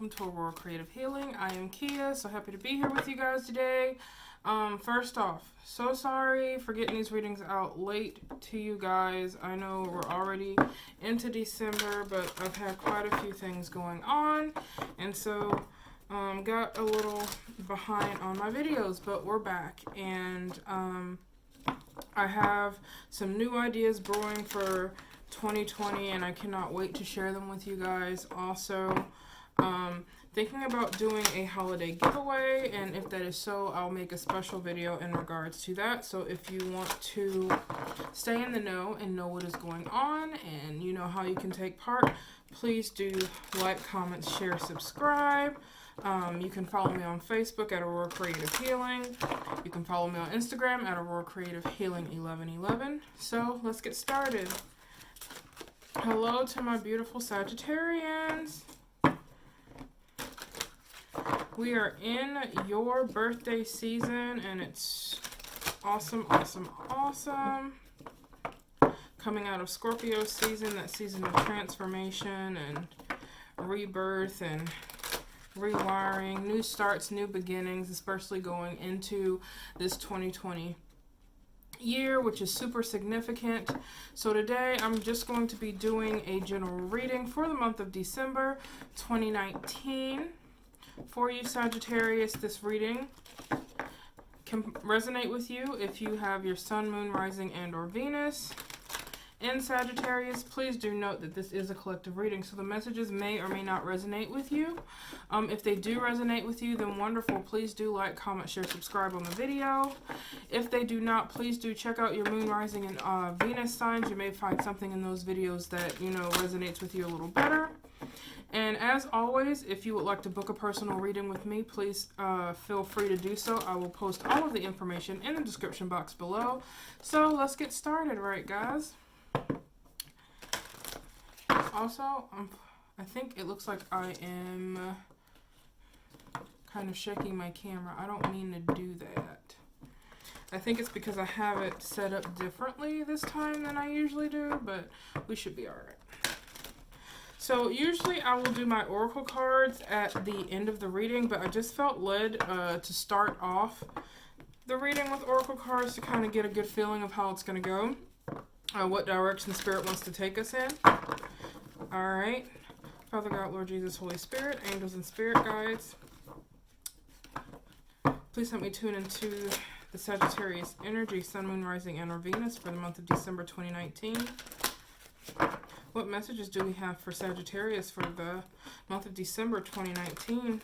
welcome to Aurora Creative Healing. I am Kia, so happy to be here with you guys today. First off, so sorry for getting these readings out late to you guys. I know we're already into December, but I've had quite a few things going on, and so got a little behind on my videos, but we're back, and I have some new ideas brewing for 2020, and I cannot wait to share them with you guys. Also, thinking about doing a holiday giveaway, and if that is so, I'll make a special video in regards to that. So if you want to stay in the know and know what is going on and you know how you can take part, please do like, comment, share, subscribe. You can follow me on Facebook at Aurora Creative Healing. You can follow me on Instagram at Aurora Creative Healing 1111. So let's get started. Hello to my beautiful Sagittarians. We are in your birthday season, and it's awesome, awesome, awesome. Coming out of Scorpio season, that season of transformation and rebirth and rewiring, new starts, new beginnings, especially going into this 2020 year, which is super significant. So today I'm just going to be doing a general reading for the month of December 2019. For you Sagittarius, this reading can resonate with you if you have your Sun, Moon, Rising, and or Venus in Sagittarius. Please do note that this is a collective reading, so the messages may or may not resonate with you. If they do resonate with you, then wonderful. Please do like, comment, share, subscribe on the video. If they do not, please do check out your Moon, Rising, and Venus signs. You may find something in those videos that, you know, resonates with you a little better. And as always, if you would like to book a personal reading with me, please feel free to do so. I will post all of the information in the description box below. So let's get started, right, guys? Also, I think it looks like I am kind of shaking my camera. I don't mean to do that. I think it's because I have it set up differently this time than I usually do, but we should be all right. So usually I will do my oracle cards at the end of the reading, but I just felt led to start off the reading with oracle cards to kind of get a good feeling of how it's going to go, what direction Spirit wants to take us in. All right. Father God, Lord Jesus, Holy Spirit, angels and spirit guides, please help me tune into the Sagittarius energy, Sun, Moon, Rising, and or Venus for the month of December 2019. What messages do we have for Sagittarius for the month of December 2019?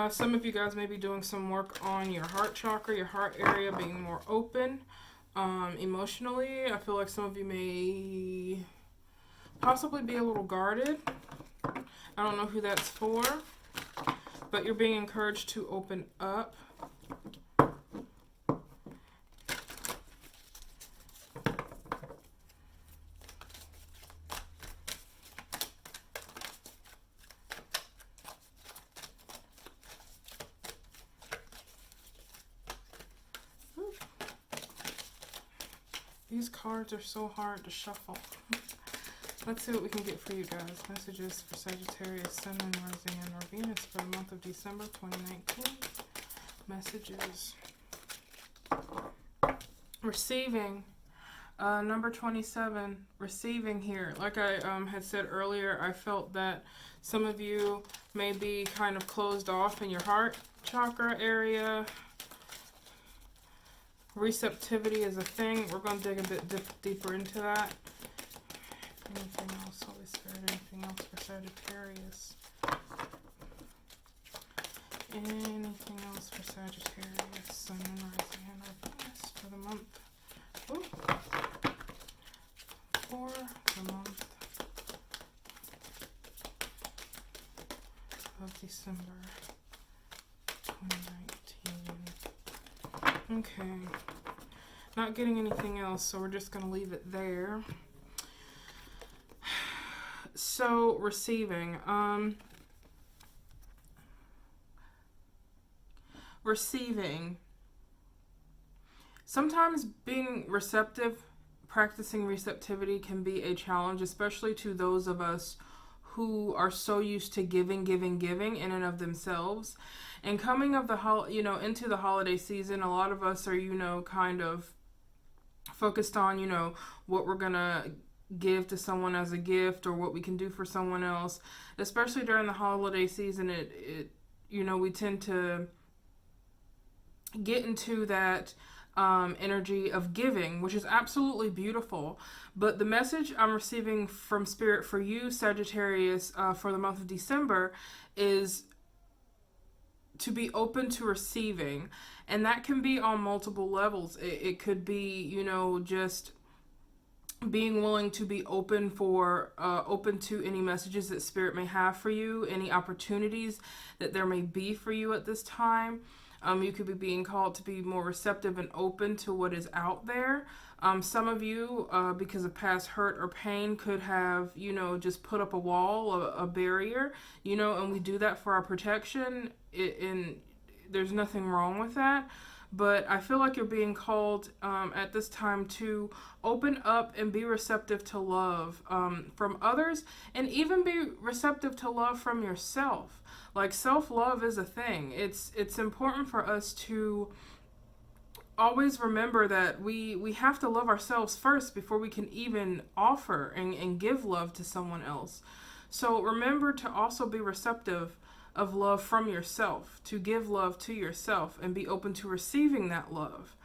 Some of you guys may be doing some work on your heart chakra, your heart area being more open. Emotionally, I feel like some of you may possibly be a little guarded. I don't know who that's for, but you're being encouraged to open up. These cards are so hard to shuffle. Let's see what we can get for you guys. Messages for Sagittarius, Sun, Moon, Rising, and or Venus for the month of December 2019. Messages. Receiving. Number 27. Receiving here. Like I had said earlier, I felt that some of you may be kind of closed off in your heart chakra area. Receptivity is a thing. We're going to dig a bit deeper into that. Anything else, Holy Spirit? Anything else for Sagittarius? Anything else for Sagittarius? Sun, Moon, Rising, and or Venus for the month. Ooh. For the month of December 2019. Okay. Not getting anything else, so we're just going to leave it there. So, receiving. Receiving. sometimes being receptive, practicing receptivity can be a challenge, especially to those of us who are so used to giving in and of themselves. And coming of the into the holiday season, a lot of us are, kind of focused on, what we're gonna give to someone as a gift or what we can do for someone else. Especially during the holiday season, we tend to get into that energy of giving, which is absolutely beautiful. But the message I'm receiving from Spirit for you, Sagittarius, for the month of December is to be open to receiving. And that can be on multiple levels. It could be, just being willing to be open to any messages that Spirit may have for you, any opportunities that there may be for you at this time. You could be being called to be more receptive and open to what is out there. Some of you, because of past hurt or pain, could have, just put up a wall, a barrier, and we do that for our protection. And there's nothing wrong with that. But I feel like you're being called at this time to open up and be receptive to love from others, and even be receptive to love from yourself. Like, self-love is a thing. It's important for us to always remember that we have to love ourselves first before we can even offer and give love to someone else. So remember to also be receptive of love from yourself, to give love to yourself and be open to receiving that love.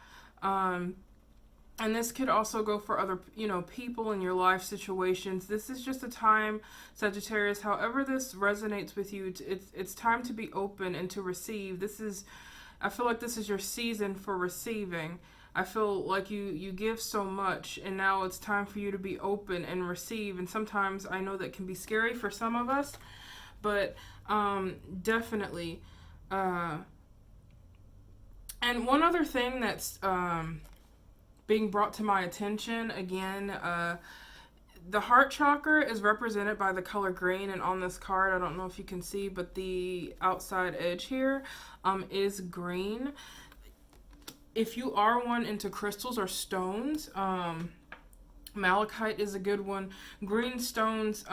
And this could also go for other, people in your life situations. This is just a time, Sagittarius, however this resonates with you, it's time to be open and to receive. I feel like this is your season for receiving. I feel like you give so much, and now it's time for you to be open and receive. And sometimes I know that can be scary for some of us, but definitely. And one other thing that's being brought to my attention again, the heart chakra is represented by the color green, and on this card, I don't know if you can see, but the outside edge here is green. If you are one into crystals or stones, malachite is a good one. Green stones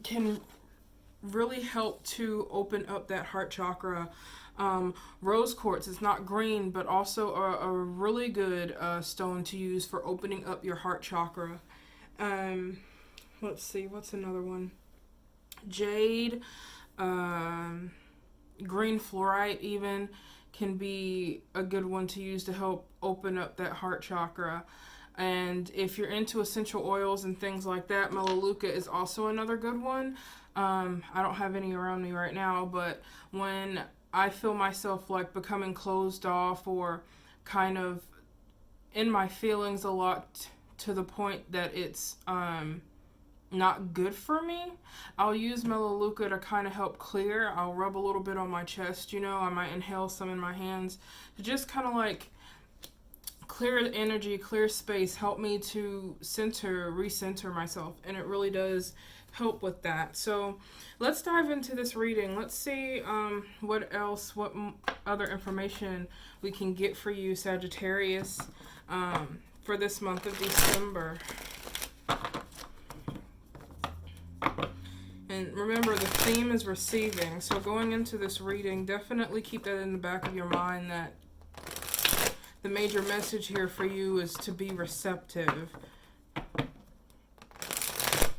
can really help to open up that heart chakra. Rose quartz is not green, but also a really good stone to use for opening up your heart chakra. Let's see, what's another one? Jade, green fluorite even can be a good one to use to help open up that heart chakra. And if you're into essential oils and things like that, melaleuca is also another good one. I don't have any around me right now, but when I feel myself like becoming closed off or kind of in my feelings a lot to the point that it's not good for me, I'll use melaleuca to kind of help clear. I'll rub a little bit on my chest, I might inhale some in my hands to just kind of like clear the energy, clear space, help me to recenter myself, and it really does help with that. So let's dive into this reading. Let's see what other information we can get for you, Sagittarius, for this month of December. And remember, the theme is receiving. So going into this reading, definitely keep that in the back of your mind, that the major message here for you is to be receptive.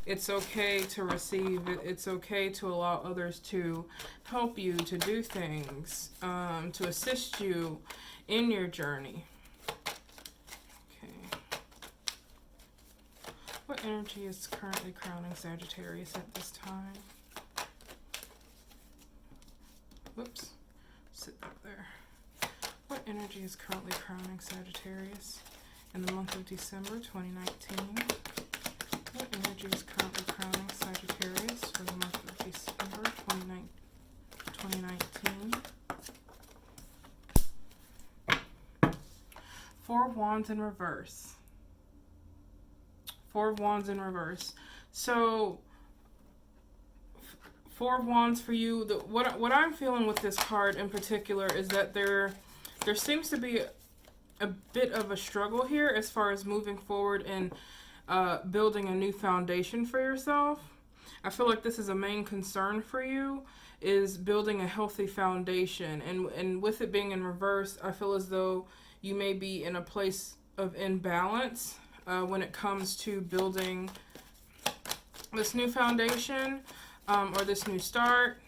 It's okay to receive. It's okay to allow others to help you, to do things, to assist you in your journey. Okay. What energy is currently crowning Sagittarius at this time? Whoops. Sit back there. What energy is currently crowning Sagittarius in the month of December 2019? What energy is currently crowning Sagittarius for the month of December 2019? Four of Wands in reverse. Four of Wands in reverse. So, Four of Wands for you. What I'm feeling with this card in particular is that there seems to be a bit of a struggle here as far as moving forward and building a new foundation for yourself. I feel like this is a main concern for you, is building a healthy foundation. And with it being in reverse, I feel as though you may be in a place of imbalance when it comes to building this new foundation or this new start.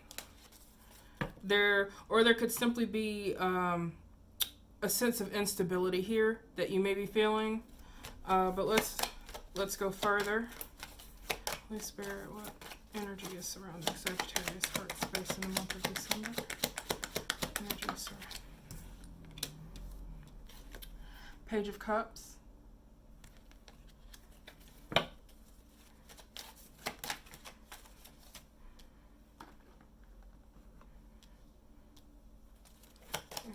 There could simply be a sense of instability here that you may be feeling. But let's go further. Holy Spirit, what energy is surrounding Sagittarius heart space in the month of December? Energy is surrounding. Page of Cups.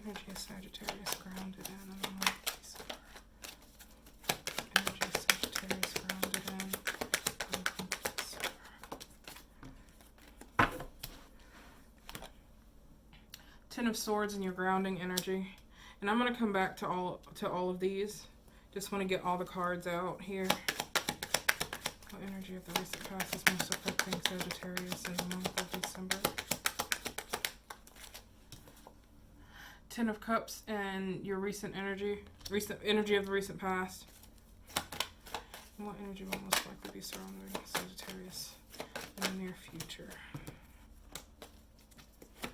Energy of Sagittarius grounded in the month of December. Energy of Sagittarius grounded in the month of December. Ten of Swords in your grounding energy. And I'm going to come back to all of these. Just want to get all the cards out here. What energy of the recent past is most affecting Sagittarius in the month of December? Ten of Cups and your recent energy of the recent past. And what energy will most likely be surrounding Sagittarius in the near future?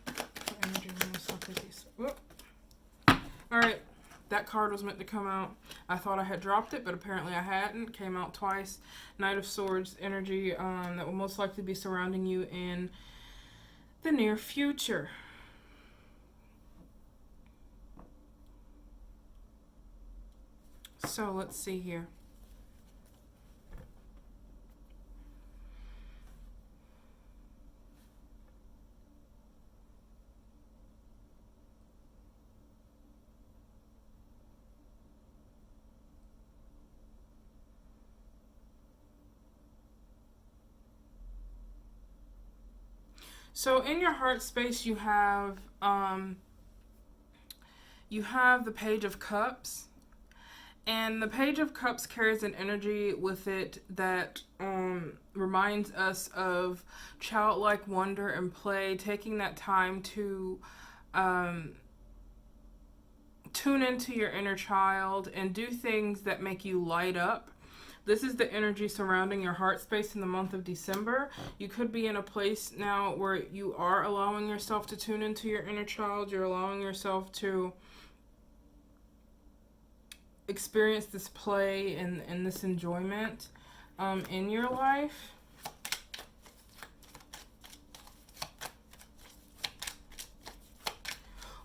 What energy will most likely be... Whoop. Alright, that card was meant to come out. I thought I had dropped it, but apparently I hadn't. Came out twice. Knight of Swords energy that will most likely be surrounding you in the near future. So let's see here. So in your heart space, you have the Page of Cups. And the Page of Cups carries an energy with it that reminds us of childlike wonder and play, taking that time to tune into your inner child and do things that make you light up. This is the energy surrounding your heart space in the month of December. You could be in a place now where you are allowing yourself to tune into your inner child. You're allowing yourself to experience this play and this enjoyment in your life.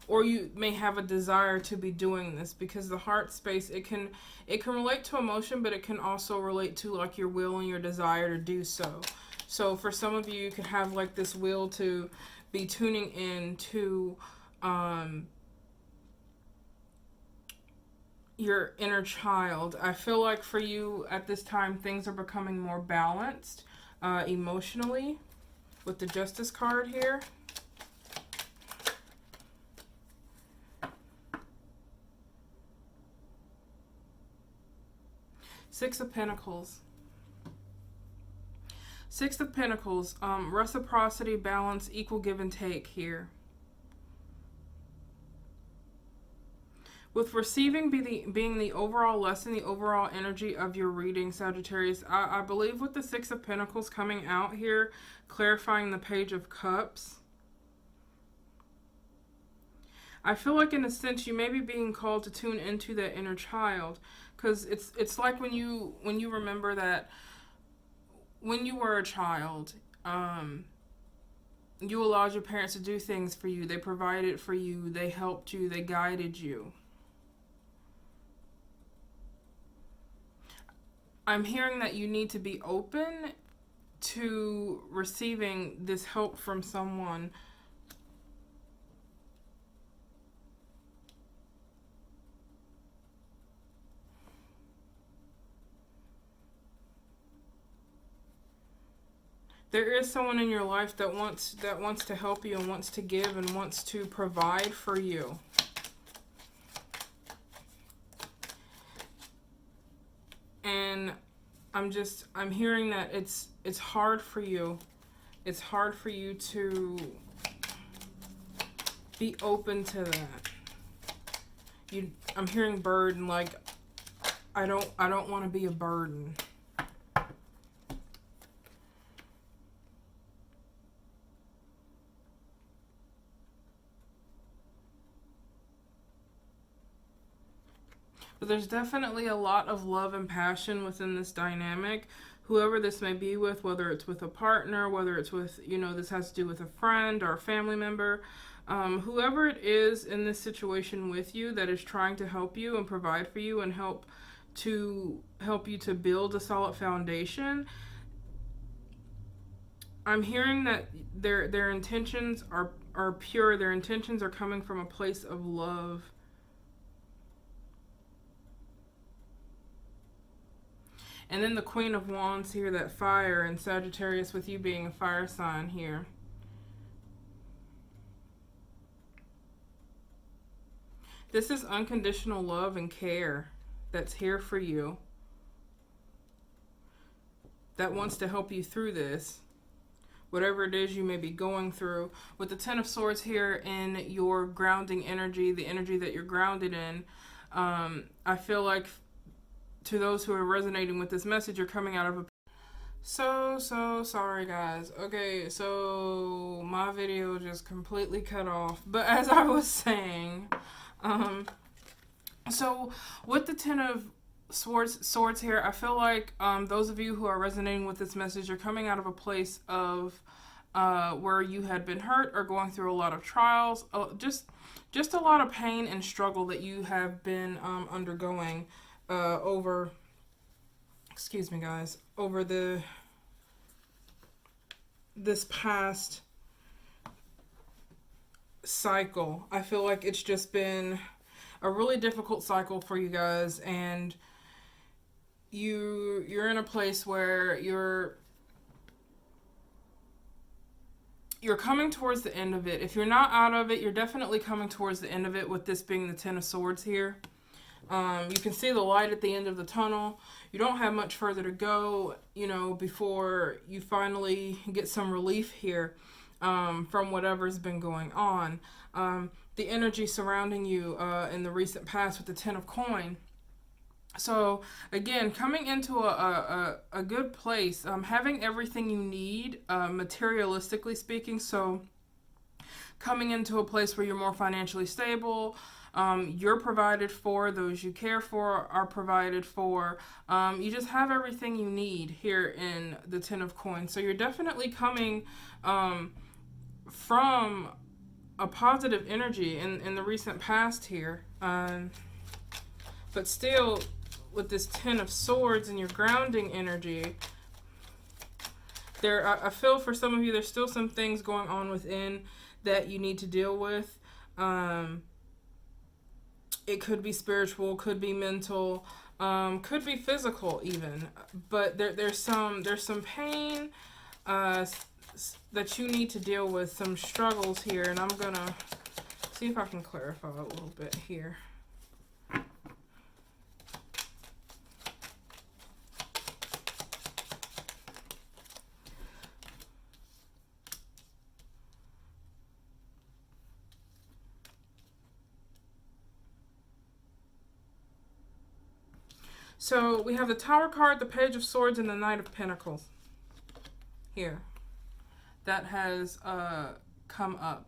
Or you may have a desire to be doing this, because the heart space, it can relate to emotion, but it can also relate to like your will and your desire to do so. So for some of you, you could have like this will to be tuning in to your inner child. I feel like for you at this time, things are becoming more balanced emotionally with the Justice card here. Six of Pentacles. Six of Pentacles, reciprocity, balance, equal give and take here. With receiving being the overall lesson, the overall energy of your reading, Sagittarius, I believe with the Six of Pentacles coming out here, clarifying the Page of Cups, I feel like in a sense you may be being called to tune into that inner child. Because it's like when you remember that when you were a child, you allowed your parents to do things for you. They provided for you. They helped you. They guided you. I'm hearing that you need to be open to receiving this help from someone. There is someone in your life that wants to help you and wants to give and wants to provide for you. and I'm hearing that it's hard for you. It's hard for you to be open to that. I'm hearing burden, like I don't want to be a burden. But there's definitely a lot of love and passion within this dynamic. Whoever this may be with, whether it's with a partner, whether it's with, this has to do with a friend or a family member, whoever it is in this situation with you that is trying to help you and provide for you and help you to build a solid foundation, I'm hearing that their intentions are pure. Their intentions are coming from a place of love. And then the Queen of Wands here, that fire, and Sagittarius with you being a fire sign here. This is unconditional love and care that's here for you, that wants to help you through this, whatever it is you may be going through. With the Ten of Swords here in your grounding energy, the energy that you're grounded in, I feel like to those who are resonating with this message, you're coming out of a... So sorry, guys. Okay, so my video just completely cut off. But as I was saying, so with the Ten of Swords here, I feel like those of you who are resonating with this message are coming out of a place of where you had been hurt or going through a lot of trials, just a lot of pain and struggle that you have been undergoing over, excuse me guys, over this past cycle. I feel like it's just been a really difficult cycle for you guys, and you're in a place where you're coming towards the end of it. If you're not out of it, you're definitely coming towards the end of it, with this being the Ten of Swords here. You can see the light at the end of the tunnel. You don't have much further to go, before you finally get some relief here from whatever's been going on. The energy surrounding you in the recent past with the Ten of Coin. So, again, coming into a good place, having everything you need, materialistically speaking. So, coming into a place where you're more financially stable, you're provided for, those you care for are provided for. You just have everything you need here in the Ten of Coins. So you're definitely coming from a positive energy in the recent past here. But still, with this Ten of Swords and your grounding energy, I feel for some of you, there's still some things going on within that you need to deal with. It could be spiritual, could be mental, could be physical even. But there's some pain that you need to deal with, some struggles here, and I'm gonna see if I can clarify a little bit here. So we have the Tower card, the Page of Swords, and the Knight of Pentacles here. That has come up.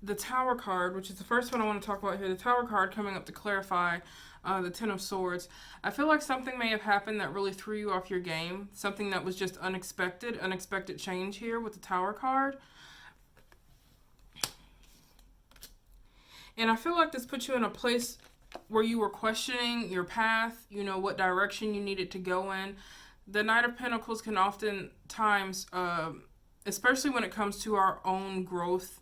The Tower card, which is the first one I want to talk about here, the Tower card coming up to clarify the Ten of Swords. I feel like something may have happened that really threw you off your game. Something that was just unexpected change here with the Tower card. And I feel like this puts you in a place where you were questioning your path, what direction you needed to go in. The Knight of Pentacles can oftentimes, especially when it comes to our own growth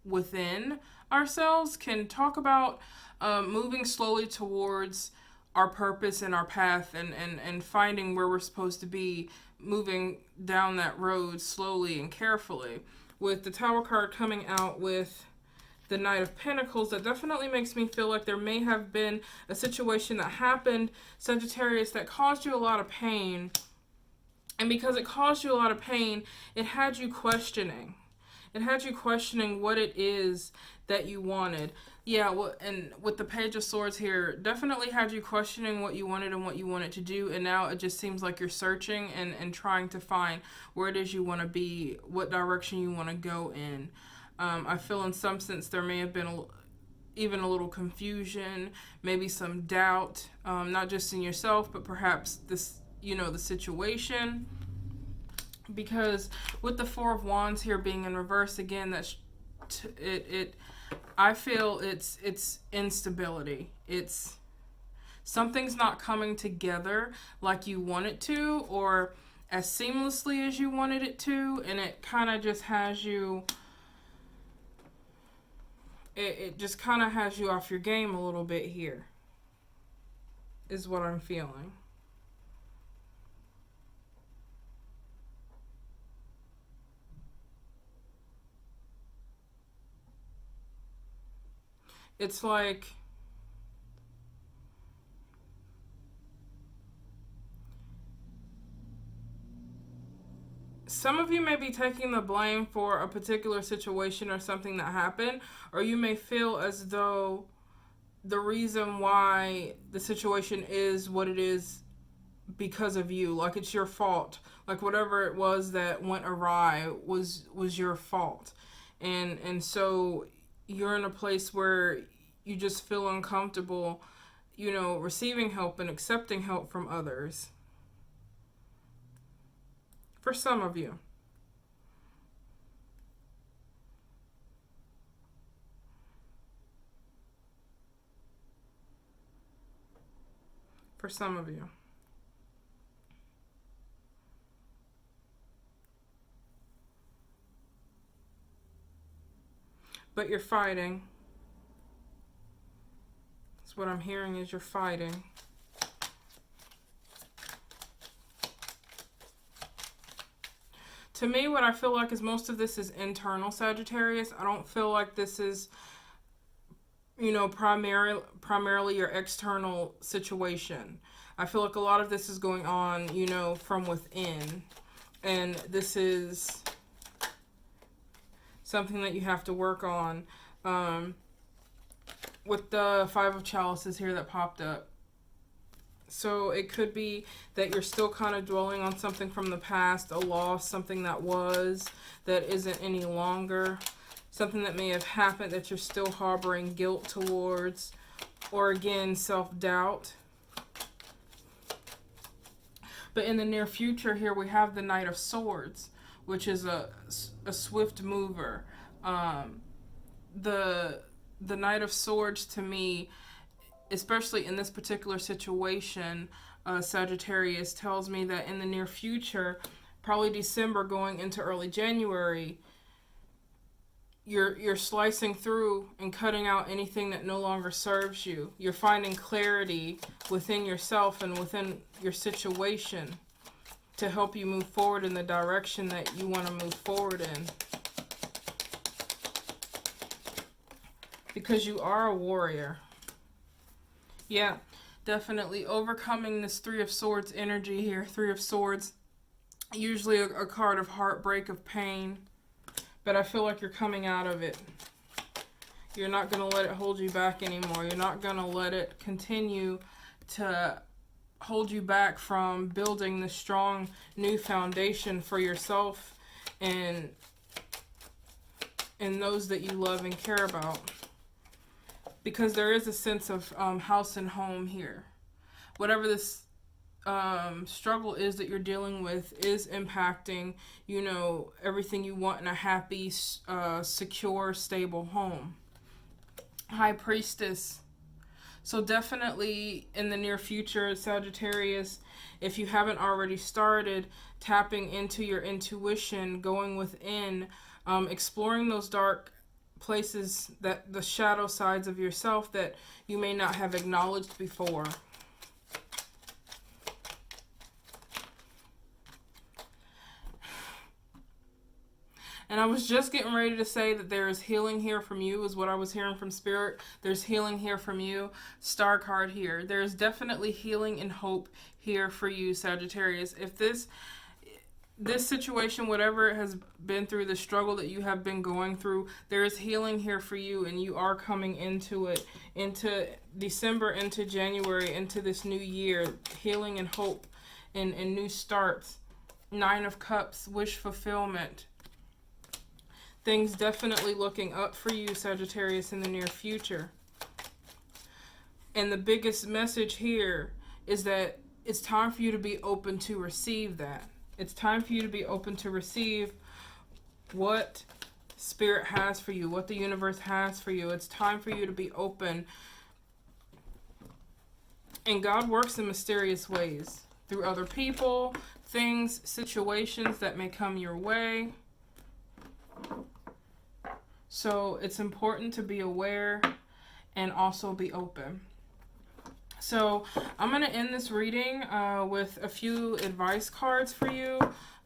within ourselves, can talk about moving slowly towards our purpose and our path, and finding where we're supposed to be, moving down that road slowly and carefully. With the Tower card coming out with the Knight of Pentacles, that definitely makes me feel like there may have been a situation that happened, Sagittarius, that caused you a lot of pain. And because it caused you a lot of pain, it had you questioning. It had you questioning what it is that you wanted. Yeah, well, and with the Page of Swords here, definitely had you questioning what you wanted and what you wanted to do. And now it just seems like you're searching and trying to find where it is you want to be, what direction you want to go in. I feel in some sense there may have been even a little confusion, maybe some doubt, not just in yourself, but perhaps this, the situation. Because with the Four of Wands here being in reverse again, that's I feel it's instability. It's something's not coming together like you want it to, or as seamlessly as you wanted it to, and it kind of just has you. It just kind of has you off your game a little bit here, is what I'm feeling. It's like some of you may be taking the blame for a particular situation or something that happened, or you may feel as though the reason why the situation is what it is because of you, like it's your fault, like whatever it was that went awry was your fault, and so you're in a place where you just feel uncomfortable, receiving help and accepting help from others. For some of you. For some of you. But you're fighting. That's what I'm hearing, is you're fighting. To me, what I feel like is most of this is internal, Sagittarius. I don't feel like this is, primarily your external situation. I feel like a lot of this is going on, from within. And this is something that you have to work on. With the Five of Chalices here that popped up. So it could be that you're still kind of dwelling on something from the past, a loss, something that isn't any longer, something that may have happened that you're still harboring guilt towards, or again, self-doubt. But in the near future here, we have the Knight of Swords, which is a swift mover. The Knight of Swords, to me, especially in this particular situation, Sagittarius, tells me that in the near future, probably December going into early January, you're slicing through and cutting out anything that no longer serves you. You're finding clarity within yourself and within your situation to help you move forward in the direction that you want to move forward in. Because you are a warrior. Yeah, definitely overcoming this Three of Swords energy here. Three of Swords, usually a card of heartbreak, of pain. But I feel like you're coming out of it. You're not going to let it hold you back anymore. You're not going to let it continue to hold you back from building the strong new foundation for yourself and those that you love and care about. Because there is a sense of house and home here. Whatever this struggle is that you're dealing with is impacting, everything you want in a happy, secure, stable home. High Priestess. So definitely in the near future, Sagittarius, if you haven't already started tapping into your intuition, going within, exploring those dark places, that the shadow sides of yourself that you may not have acknowledged before. And I was just getting ready to say that there is healing here from you, is what I was hearing from Spirit. There's healing here from you. Star card here. There's definitely healing and hope here for you, Sagittarius. If this situation, whatever it has been through, the struggle that you have been going through, there is healing here for you, and you are coming into it, into December, into January, into this new year, healing and hope and new starts. 9 of Cups, wish fulfillment. Things definitely looking up for you, Sagittarius, in the near future. And the biggest message here is that it's time for you to be open to receive that. It's time for you to be open to receive what Spirit has for you, what the universe has for you. It's time for you to be open. And God works in mysterious ways through other people, things, situations that may come your way. So it's important to be aware and also be open. So I'm going to end this reading with a few advice cards for you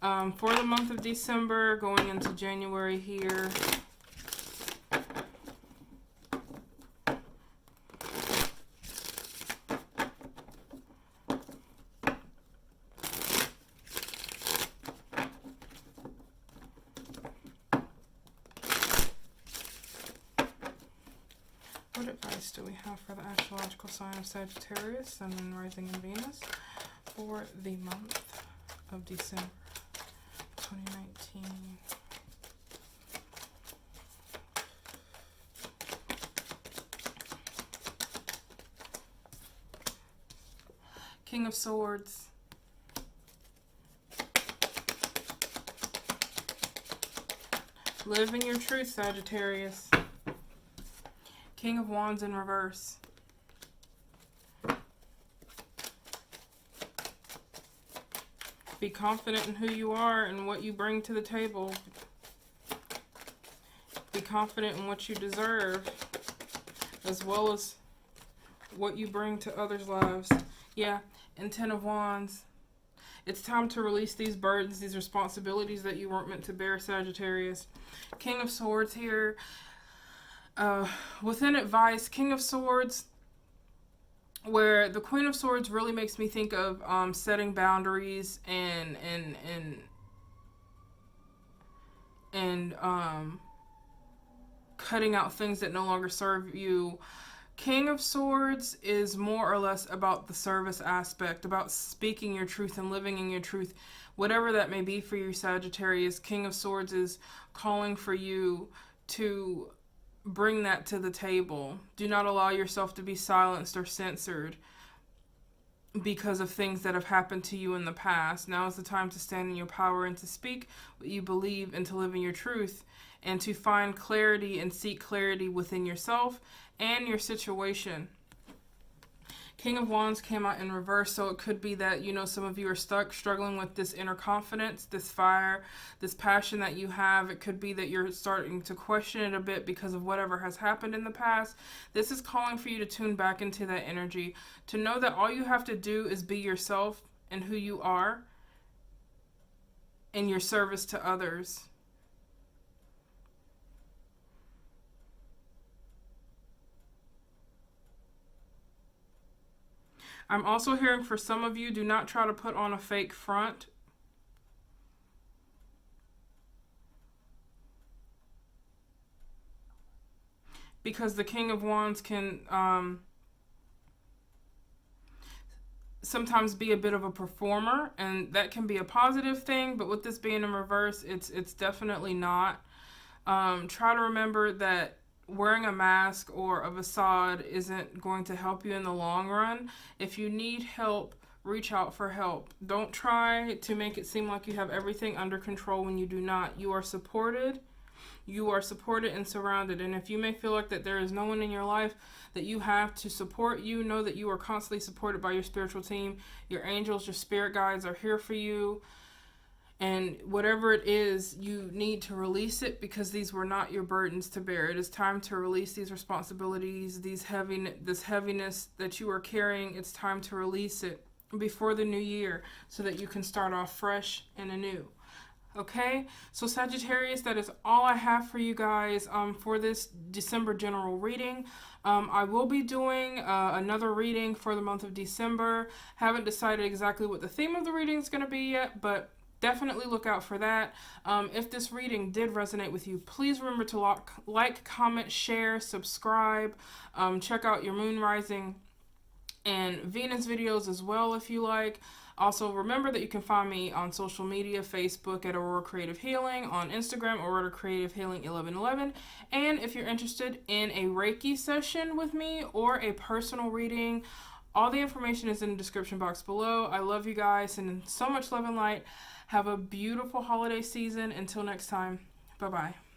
for the month of December, going into January here. What advice do we have for the astrological sign of Sagittarius, Sun and Rising in Venus, for the month of December 2019? King of Swords. Live in your truth, Sagittarius. King of Wands in reverse. Be confident in who you are and what you bring to the table. Be confident in what you deserve, as well as what you bring to others' lives. Yeah, and 10 of Wands. It's time to release these burdens, these responsibilities that you weren't meant to bear, Sagittarius. King of Swords here. Within advice, King of Swords, where the Queen of Swords really makes me think of setting boundaries and cutting out things that no longer serve you. King of Swords is more or less about the service aspect, about speaking your truth and living in your truth, whatever that may be for you, Sagittarius. King of Swords is calling for you to bring that to the table. Do not allow yourself to be silenced or censored because of things that have happened to you in the past. Now is the time to stand in your power and to speak what you believe and to live in your truth and to find clarity and seek clarity within yourself and your situation. King of Wands came out in reverse, so it could be that, you know, some of you are struggling with this inner confidence, this fire, this passion that you have. It could be that you're starting to question it a bit because of whatever has happened in the past. This is calling for you to tune back into that energy, to know that all you have to do is be yourself and who you are in your service to others. I'm also hearing for some of you, do not try to put on a fake front. Because the King of Wands can sometimes be a bit of a performer, and that can be a positive thing, but with this being in reverse, it's definitely not. Try to remember that wearing a mask or a facade isn't going to help you in the long run. If you need help, reach out for help. Don't try to make it seem like you have everything under control when you do not. You are supported. You are supported and surrounded. And if you may feel like that there is no one in your life that you have to support you, know that you are constantly supported by your spiritual team. Your angels, your spirit guides are here for you. And whatever it is, you need to release it because these were not your burdens to bear. It is time to release these responsibilities, this heaviness that you are carrying. It's time to release it before the new year so that you can start off fresh and anew. Okay, so Sagittarius, that is all I have for you guys for this December general reading. I will be doing another reading for the month of December. Haven't decided exactly what the theme of the reading is going to be yet, but definitely look out for that. If this reading did resonate with you, please remember to like, comment, share, subscribe. Check out your moon rising and Venus videos as well if you like. Also, remember that you can find me on social media, Facebook at Aurora Creative Healing, on Instagram, Aurora Creative Healing 1111. And if you're interested in a Reiki session with me or a personal reading, all the information is in the description box below. I love you guys and so much love and light. Have a beautiful holiday season. Until next time, bye-bye.